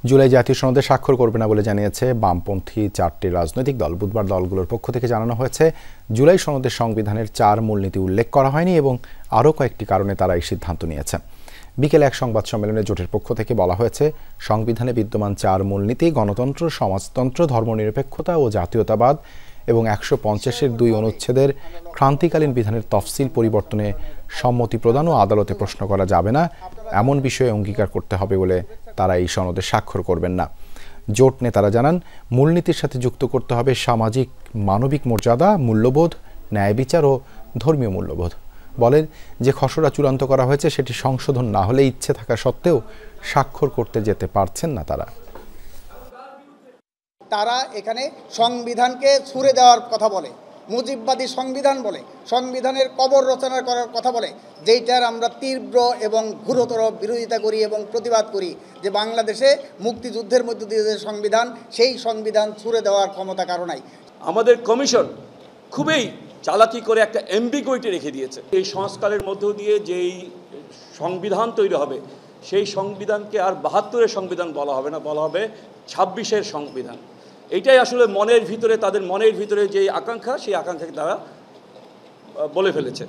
জুলাই জাতীয় সনদে স্বাক্ষর করবে না বলে জানিয়েছে বামপন্থী 4টি রাজনৈতিক দল। বুধবার দলগুলোর পক্ষ থেকে জানানো হয়েছে, জুলাই সনদের সংবিধানের 4 মূলনীতি উল্লেখ করা হয়নি এবং আরও কয়েকটি কারণে তারা এই সিদ্ধান্ত নিয়েছে। বিকেলে এক সংবাদ সম্মেলনে জোটের পক্ষ থেকে বলা হয়েছে, সংবিধানে বিদ্যমান 4 মূলনীতি গণতন্ত্র, সমাজতন্ত্র, ধর্মনিরপেক্ষতা ও জাতীয়তাবাদ এবং 150-এর 2 অনুচ্ছেদের ক্রান্তিকালীন বিধানের তফসিল পরিবর্তনে সম্মতি প্রদান ও আদালতে প্রশ্ন করা যাবে না এমন বিষয়ে অঙ্গীকার করতে হবে বলে তারা এই সনদে স্বাক্ষর করবেন না। জোট নেতারা জানান, মূলনীতির সাথে যুক্ত করতে হবে সামাজিক মানবিক মর্যাদা, মূল্যবোধ, ন্যায় বিচার ও ধর্মীয় মূল্যবোধ। বলেন যে খসড়া চূড়ান্ত করা হয়েছে সেটি সংশোধন না হলে ইচ্ছে থাকা সত্ত্বেও স্বাক্ষর করতে যেতে পারছেন না তারা এখানে সংবিধানকে ছুঁড়ে দেওয়ার কথা বলে, মুজিববাদী সংবিধান বলে, সংবিধানের কবর রচনা করার কথা বলে, যেইটার আমরা তীব্র এবং ঘোরতর বিরোধিতা করি এবং প্রতিবাদ করি যে বাংলাদেশে মুক্তিযুদ্ধের মধ্য দিয়ে যে সংবিধান, সেই সংবিধান ছুঁড়ে দেওয়ার ক্ষমতা কারো নাই। আমাদের কমিশন খুবই চালাকি করে একটা অ্যাম্বিগুইটি রেখে দিয়েছে। এই সংস্কারের মধ্য দিয়ে যেই সংবিধান তৈরি হবে, সেই সংবিধানকে আর 72-এর সংবিধান বলা হবে না, বলা হবে 26-এর সংবিধান। এইটাই আসলে তাদের মনের ভিতরে যে আকাঙ্ক্ষা, সেই আকাঙ্ক্ষাকে তারা বলে ফেলেছে।